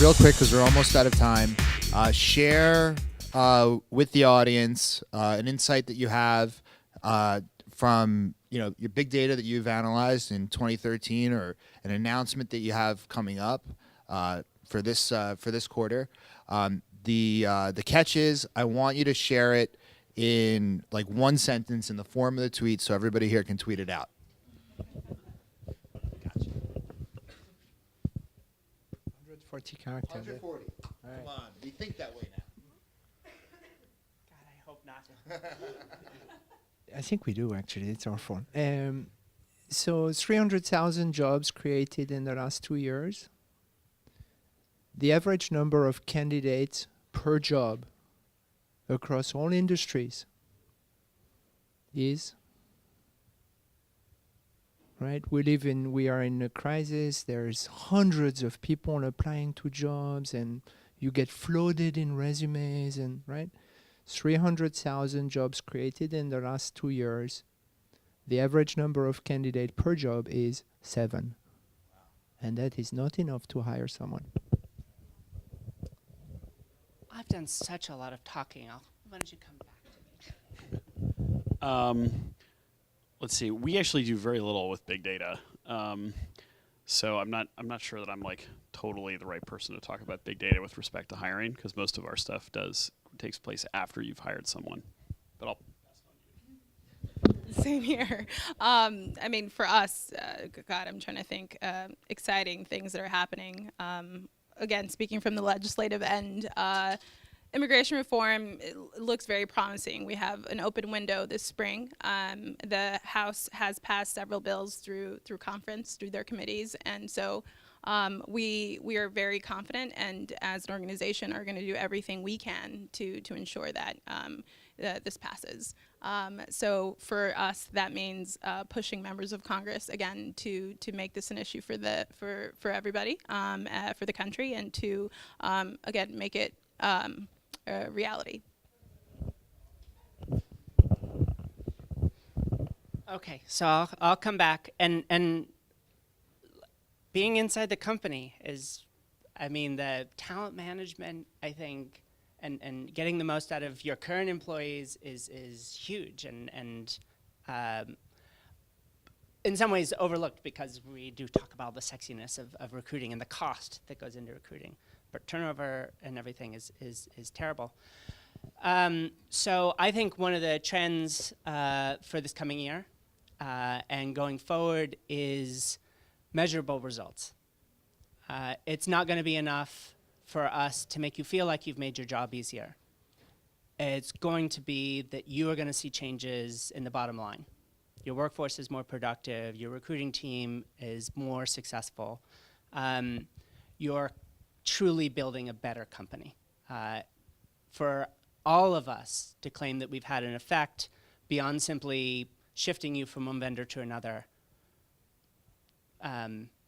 real quick, because we're almost out of time, share with the audience an insight that you have from your big data that you've analyzed in 2013, or an announcement that you have coming up for this quarter. The catch is, I want you to share it in like one sentence in the form of the tweet, so everybody here can tweet it out. Gotcha. 140 characters. 140. All right. Come on, we think that way now. God, I hope not. I think we do, actually. It's our phone. So 300,000 jobs created in the last 2 years. The average number of candidates per job across all industries is, right? We are in a crisis. There's hundreds of people applying to jobs, and you get flooded in resumes, and right? 300,000 jobs created in the last 2 years. The average number of candidates per job is 7. And that is not enough to hire someone. I've done such a lot of talking. Why don't you come back to me? Let's see. We actually do very little with big data, so I'm not sure that I'm like totally the right person to talk about big data with respect to hiring, because most of our stuff takes place after you've hired someone. But I'll pass it on to you. Same here. I mean, for us, God, I'm trying to think exciting things that are happening. Again, speaking from the legislative end, immigration reform, it looks very promising. We have an open window this spring. The House has passed several bills through conference, through their committees, and so we are very confident, and as an organization are going to do everything we can to ensure that this passes. So for us, that means pushing members of Congress again to make this an issue for everybody, for the country, and to again make it a reality. Okay, so I'll come back, and being inside the company is, I mean, the talent management, I think, and getting the most out of your current employees is huge, and in some ways overlooked, because we do talk about the sexiness of recruiting and the cost that goes into recruiting, but turnover and everything is terrible. So I think one of the trends for this coming year and going forward is measurable results. It's not going to be enough for us to make you feel like you've made your job easier. It's going to be that you are going to see changes in the bottom line. Your workforce is more productive, your recruiting team is more successful. You're truly building a better company. For all of us to claim that we've had an effect beyond simply shifting you from one vendor to another,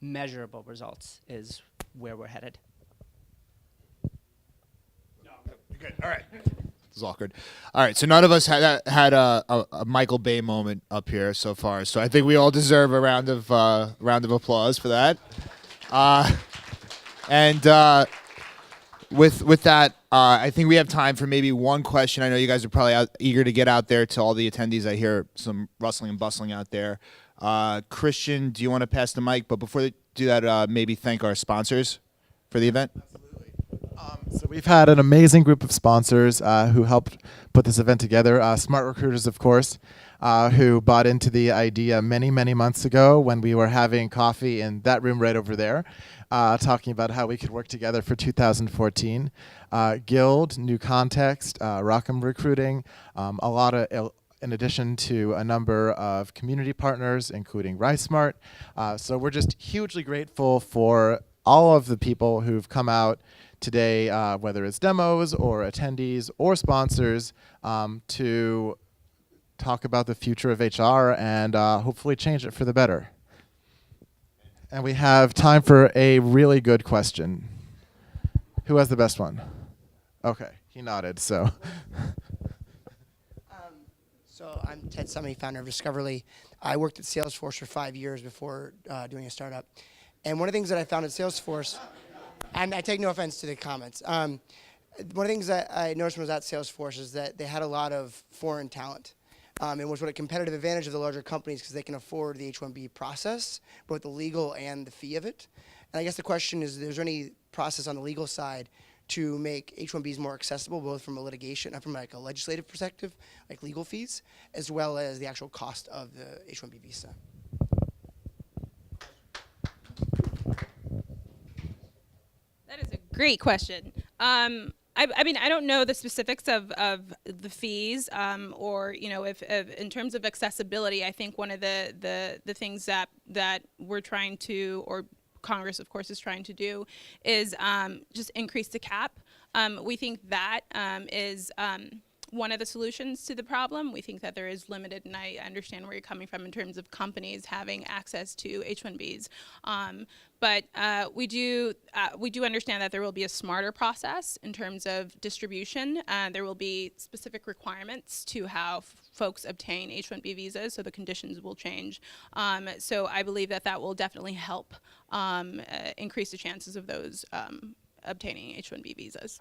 measurable results is where we're headed. Good. All right. This is awkward. All right. So none of us had a Michael Bay moment up here so far. So I think we all deserve a round of applause for that. With that, I think we have time for maybe one question. I know you guys are probably eager to get out there to all the attendees. I hear some rustling and bustling out there. Christian, do you want to pass the mic? But before they do that, maybe thank our sponsors for the event. So we've had an amazing group of sponsors who helped put this event together. SmartRecruiters, of course, who bought into the idea many, many months ago when we were having coffee in that room right over there, talking about how we could work together for 2014. Guild, New Context, Rockham Recruiting, a lot of, in addition to a number of community partners, including RiseSmart. So we're just hugely grateful for all of the people who've come out today, whether it's demos or attendees or sponsors, to talk about the future of HR and hopefully change it for the better. And we have time for a really good question. Who has the best one? Okay, he nodded, so. So I'm Ted Summey, founder of Discoverly. I worked at Salesforce for 5 years before doing a startup. And one of the things that I found at Salesforce And I take no offense to the comments. One of the things that I noticed when I was at Salesforce is that they had a lot of foreign talent. And was what a competitive advantage of the larger companies because they can afford the H-1B process, both the legal and the fee of it. And I guess the question is there any process on the legal side to make H-1Bs more accessible, both from a litigation, from like a legislative perspective, like legal fees, as well as the actual cost of the H-1B visa? That is a great question. I mean, I don't know the specifics of the fees, or if in terms of accessibility. I think one of the things that we're trying to, or Congress, of course, is trying to do, is just increase the cap. We think that is one of the solutions to the problem. We think that there is limited, and I understand where you're coming from in terms of companies having access to H-1Bs. But we do understand that there will be a smarter process in terms of distribution. There will be specific requirements to how folks obtain H-1B visas, so the conditions will change. So I believe that will definitely help increase the chances of those obtaining H-1B visas.